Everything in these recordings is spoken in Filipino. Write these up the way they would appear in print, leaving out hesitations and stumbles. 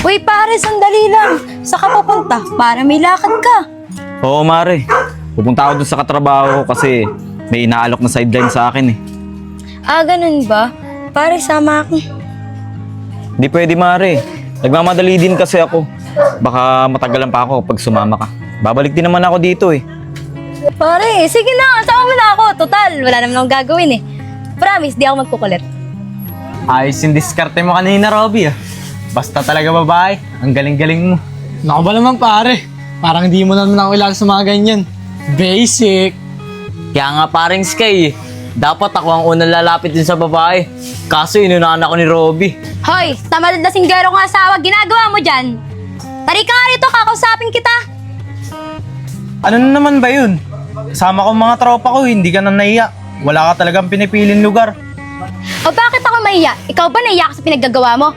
Uy pare, sandali lang. Saan ka pupunta? Para may lakad ka. Oo, Mare. Pupunta ako dun sa katrabaho ko kasi may inaalok na sideline sa akin eh. Ah, ganun ba? Pare, sama ako. Hindi pwede, Mare. Nagmamadali din kasi ako. Baka matagalan pa ako pag sumama ka. Babalik din naman ako dito eh. Pare, sige na. Sama mo na ako. Total, wala naman akong gagawin eh. Promise, di ako magkukulit. Ayos yung diskarte mo kanina, Robby ah. Basta talaga babae, ang galing-galing mo. Naku ba naman pare? Parang hindi mo naman ako kilala sa mga ganyan. Basic. Kaya nga paring Sky, dapat ako ang unang lalapit din sa babae. Kaso inunahan ako ni Robby. Hoy, tamad na singgero kong asawa. Ginagawa mo dyan. Tari ka nga rito, kakausapin kita. Ano na naman ba yun? Sama ko mga tropa ko, hindi ka na nahiya. Wala ka talagang pinipiling lugar. O bakit ako mahiya? Ikaw ba nahiya ka sa pinaggagawa mo?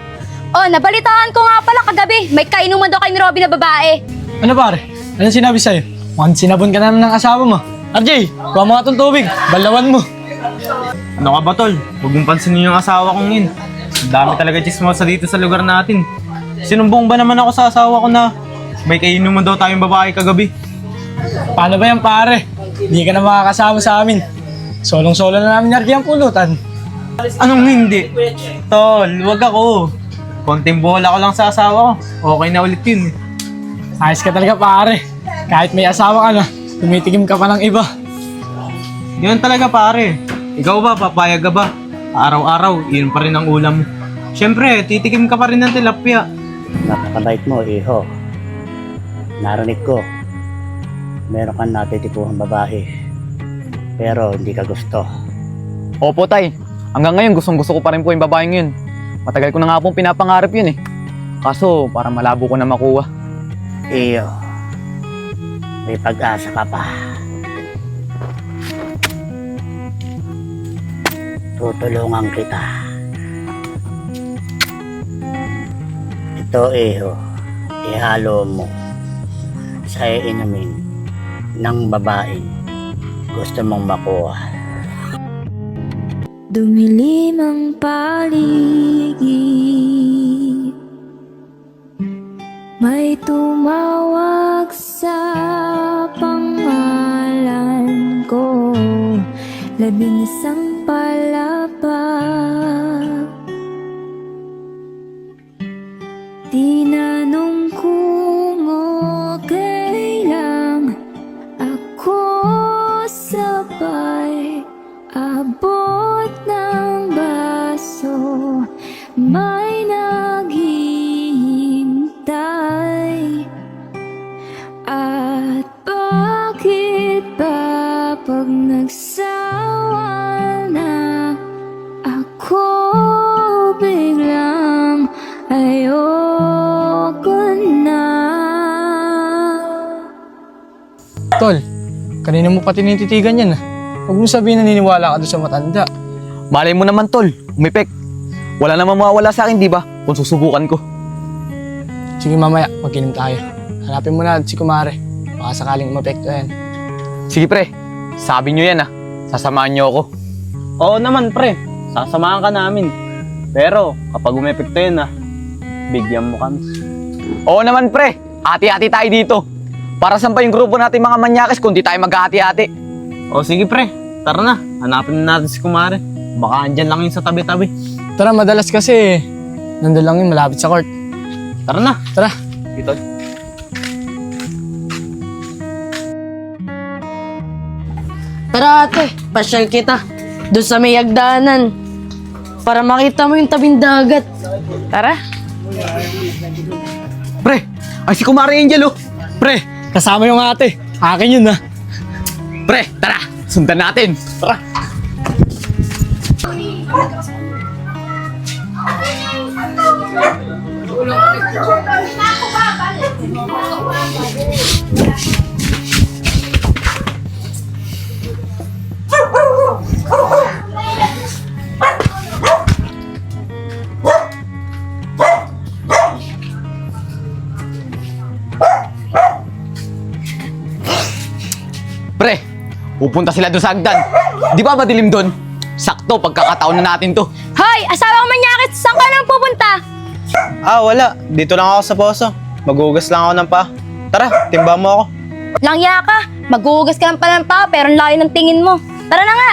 O, nabalitaan ko nga pala kagabi. May kainuman daw kay ni Robby na babae. Ano pare? Anong sinabi sa'yo? Mukhang sinabon ka na ng asawa mo. RJ, kuha mo nga itong tubig. Balawan mo. Ano ka ba, tol? Huwag mong pansinin yung asawa kong yun. Ang dami talaga chismosa dito sa lugar natin. Sinumbong ba naman ako sa asawa ko na may kainuman daw tayong babae kagabi? Paano ba yan pare? Hindi ka na makakasama sa amin. Solong-solo na namin RJ ang pulutan. Anong hindi? Tol, wag ako. Konting bola ko lang sa asawa ko. Okay na ulit yun. Ayos ka talaga pare. Kahit may asawa ka na, tumitigim ka pa ng iba. Yun talaga pare. Ikaw ba, papayag ka ba? Araw-araw, yun pa rin ang ulam mo. Siyempre, titikim ka pa rin ng tilapia. Napakabait mo, iho. Narinig ko, meron kang natitipuhang babae. Pero hindi ka gusto. Opo tay, hanggang ngayon gustong-gusto ko pa rin po yung babaeng yun. Matagal ko na nga pong pinapangarap yun eh. Kaso parang malabo ko na makuha. Iyo, may pag-asa ka pa. Tutulungan kita. Ito, iho, ihalo mo sa inumin ng babaeng gusto mong makuha. Dumilim ang paligid, may tumawag sa pangalan ko, 11 palapag. Tinanong kung okay lang ako sabay abot ng baso, may naghihintay. At bakit ba pag nagsawa na ako biglang ayoko na? Tol, kanina mo pa tinititigan yan ah. Huwag mo sabihin na naniniwala ka doon sa matanda. Malay mo naman tol, umipek. Wala namang mawawala sa akin, di ba? Kung susubukan ko. Sige mamaya, mag-inom tayo. Hanapin mo na si Kumare. Baka sakaling umapekto yan. Sige pre, sabi nyo yan ah. Sasamahan nyo ako. Oo naman, pre. Sasamahan ka namin. Pero, kapag umepekto yun bigyan mo kami. Oo naman pre, hati-hati tayo dito. Para saan pa yung grupo natin mga manyakis kung di tayo maghahati-hati? O sige, pre. Tara na. Hanapin na natin si Kumare. Baka andyan lang yun sa tabi-tabi. Tara, madalas kasi nandun lang yun malapit sa court. Tara na. Tara. Dito. Tara ate, pasyal kita doon sa may hagdanan para makita mo yung tabing dagat. Tara. Pre, ay si Kumare Angel oh. Pre, kasama yung ate. Akin yun ah. Pre, tara, sundan natin. Tara. Pre, pupunta sila doon sa hagdan. Di ba madilim doon? Sakto, pagkakataon na natin to. Hoy, asawa ko manyakit. Saan ka nang pupunta? Wala. Dito lang ako sa poso. Maghugas lang ako ng paa. Tara, timba mo ako. Langya ka. Maghuhugas ka lang pala ng paa pero ang layo ng tingin mo. Tara na nga.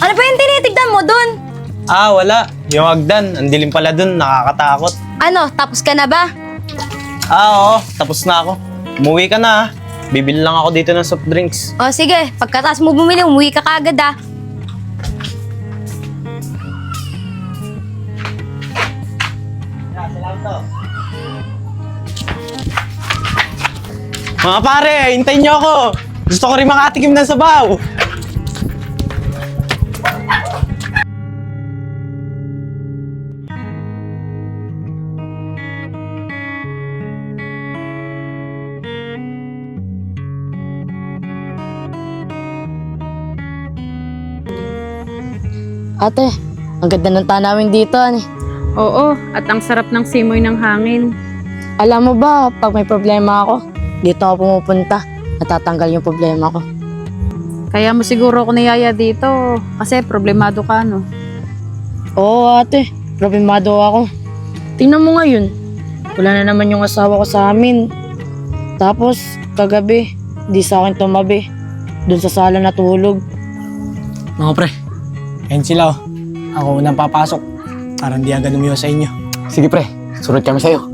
Ano ba yung tinitignan mo dun? Wala. Yung hagdan, ang dilim pala dun, nakakatakot. Ano, tapos ka na ba? Oo, tapos na ako. Umuwi ka na ha. Bibili lang ako dito ng soft drinks. O sige, pagkatapos mo bumili, umuwi ka kagad ah. Mga pare, hintayin niyo ako. Gusto ko rin makatikim ng sabaw. Ate, ang ganda ng tanawin dito, ani. Oo, at ang sarap ng simoy ng hangin. Alam mo ba, pag may problema ako, dito ako pumupunta. Natatanggal yung problema ko. Kaya mo siguro ako niyaya dito kasi problemado ka, no? Oo, ate. Problemado ako. Tingnan mo ngayon. Wala na naman yung asawa ko sa amin. Tapos, kagabi, di sa akin tumabi. Doon sa sala natulog. Mga pre, ayun sila oh. Ako unang papasok. Para hindi agad umiwas sa inyo. Sige pre, sunod kami sa'yo.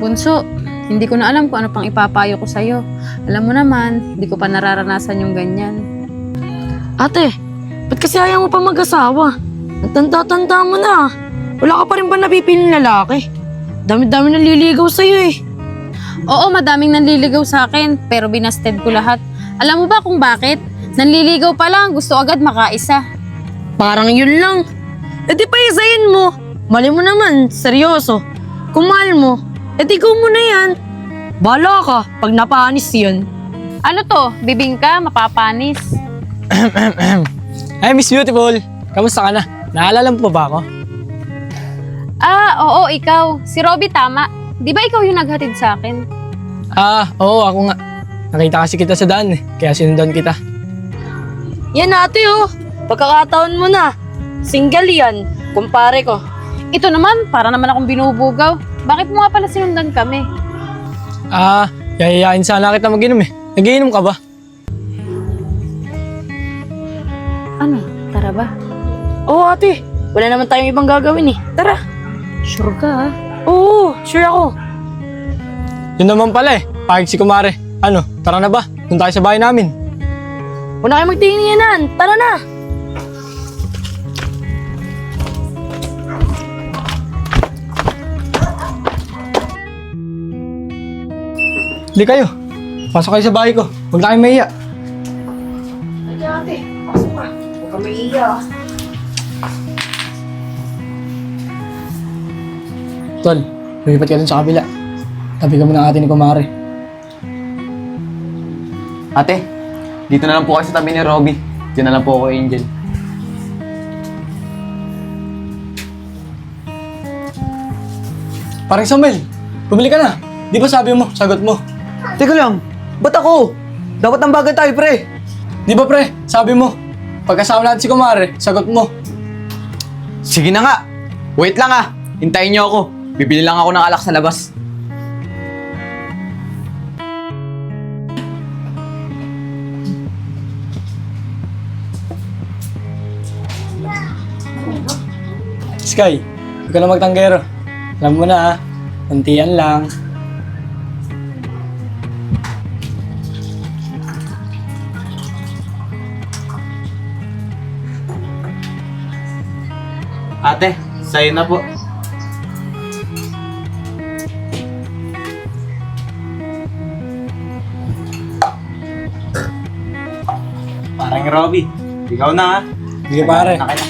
Bunso, hindi ko na alam kung ano pang ipapayo ko sa'yo. Alam mo naman, hindi ko pa nararanasan yung ganyan. Ate, ba't kasi ayaw mo pa mag-asawa? Ang tanda-tanda mo na. Wala ka pa rin ba napipiling lalaki? Dami-dami naliligaw sa'yo eh. Oo, madaming nanliligaw sa akin, pero binasted ko lahat. Alam mo ba kung bakit? Nanliligaw pa lang, gusto agad makaisa. Parang yun lang. E di pa isayin mo. Mali mo naman, seryoso. Kung mahal mo, e di go mo na yan. Bala ka, pag napanis yun. Ano to? Bibingka? Mapapanis? Hey, Miss Beautiful. Kamusta ka na? Naalala mo pa ba ako? Oo, ikaw. Si Robby tama. Di ba ikaw yung naghatid sa akin? Oo, ako nga. Nakita kasi kita sa daan eh. Kaya sinundan kita. Yan ate oh. Pagkakataon mo na. Single yan, kumpare ko. Ito naman, para naman akong binubugaw. Bakit mo nga pala sinundan kami? Yayayain sana kita mag-inom eh. Nagiinom ka ba? Ano? Tara ba? Oo ate, wala naman tayong ibang gagawin eh. Tara. Sure ka, Oo, sure ako. Yun naman pala eh. Pahig si kumare. Ano, tara na ba? Doon tayo sa bahay namin. Huwag na kayo magtinginan. Tara na. Hindi kayo. Pasok kayo sa bahay ko. Huwag na kayong mahiya. Tol, lumipat ka dun sa kabila. Tabi ka muna ng ate ni kumare. Ate, dito na lang po kayo sa tabi ni Robby. Diyan na lang po ako, Angel. Parang Samuel, bumili ka na. Di ba sabi mo, sagot mo? Teka lang, ba't ako? Dapat ang bagay tayo, pre. Di ba pre, sabi mo, pagkasama natin si kumare, sagot mo. Sige na nga. Wait lang ah. Hintayin niyo ako. Bibili lang ako ng alak sa labas. Sky, huwag ka na magtanggero. Alam mo na ah, untian lang. Ate, sa'yo na po. Parang Robby, ikaw na ha. Sige pare. Na kaya.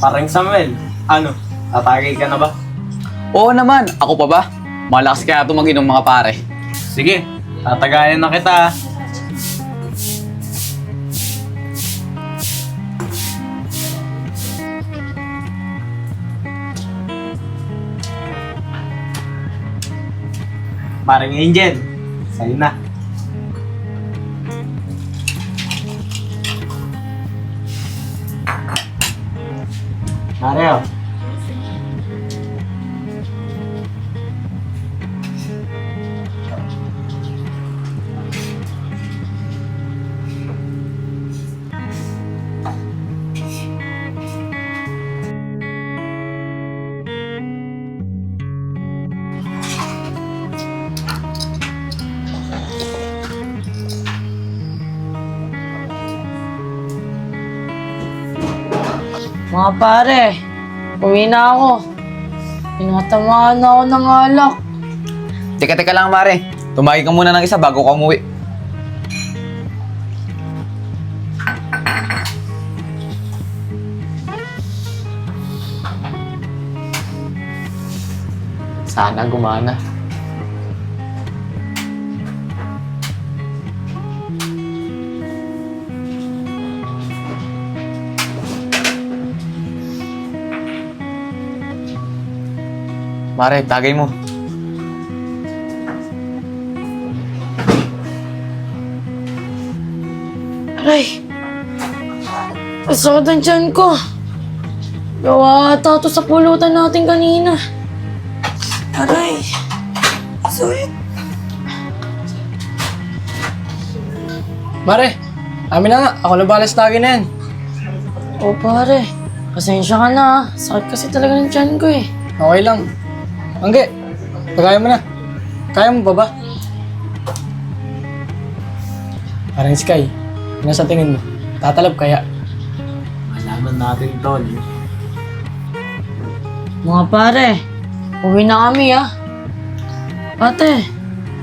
Parang Samuel, ano, tatagay ka na ba? Oo naman, ako pa ba? Malakas kaya ito mag-inom mga pare. Sige, tatagayan na kita. Paring Angel, sa'yo na. Mario. Mga pare, uwi na ako. Pinatamaan na ako ng alak. Teka lang, Mare. Tumagi ka muna ng isa bago ka umuwi. Sana gumana. Mare, tagay mo. Aray! Masakit ang tiyan ko. Gawa ata ito sa pulutan natin kanina. Aray! Sakit. Mare, amin na nga. Ako na balas lagi na yan. O pare, pasensya ka na ha. Sakit kasi talaga ng tiyan ko eh. Okay lang. Angge, tagayan mo na. Kaya mo ba ba? Parang Sky, ano sa tingin mo? Tatalab kaya? Malaman natin, tol. Mga pare, uwi na kami ha. Ate,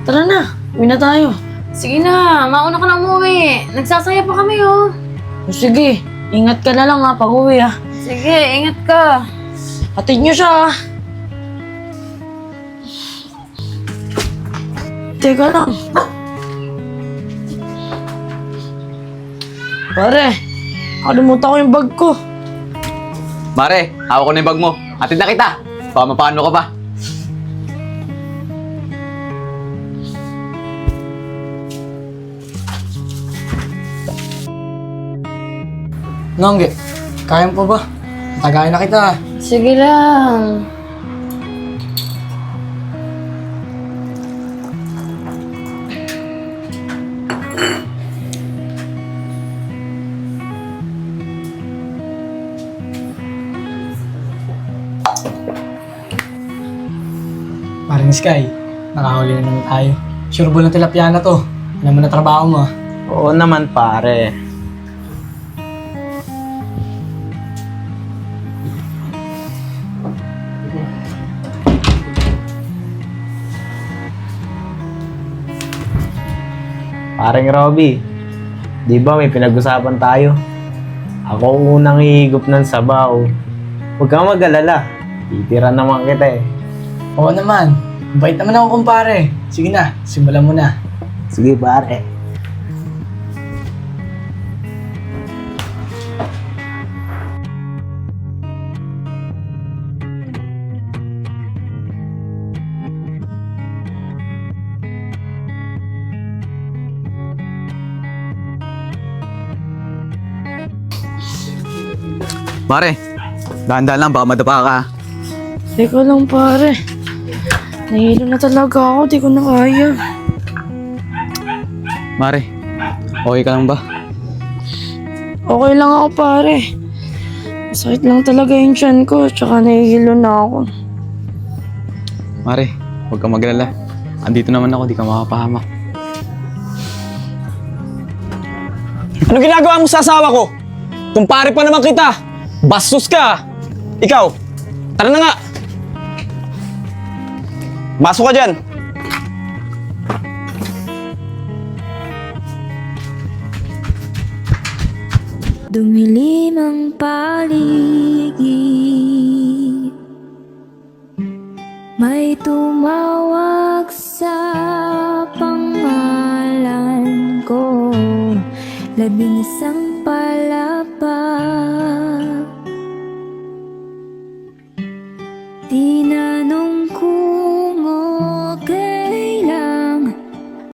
tara na. Uwi na tayo. Sige na, mauna ka na umuwi. Nagsasaya pa kami oh. O sige, ingat ka na lang ha pag uwi ha. Sige, ingat ka. Hatid niyo siya ha. Teka lang. Pare, kalimutan ko yung bag ko. Mare, hawak ko na yung bag mo. Atid na kita. Baka mapano ka pa. No, Angge, kaya mo pa ba? Tagayan na kita. Sige lang. Parang Sky, nakahuli na naman tayo. Sure ball na tilapia na to. Alam mo na trabaho mo ah. Oo naman, pare. Parang Robby, di ba may pinag-usapan tayo? Ako ang unang hihigop ng sabaw. Huwag kang mag-alala. Titira naman kita eh. Oo naman. Bait naman ako kumpare. Sige na, simulan mo na. Sige, pare. Mare, dahan-dahan lang, baka madapa ka. Teka lang pare. Nahilo na talaga ako, di ko na kaya. Mare, okay ka lang ba? Okay lang ako pare. Masakit lang talaga yung tiyan ko, tsaka nahihilo na ako. Mare, huwag kang maglala. Andito naman ako, di ka makapahamak. Ano ginagawa mo sa asawa ko? Kumpare pa naman kita. Bastos ka. Ikaw, tara na nga. Masok ka dyan. Dumilim ang paligid, May tumawag sa pangalan ko, 11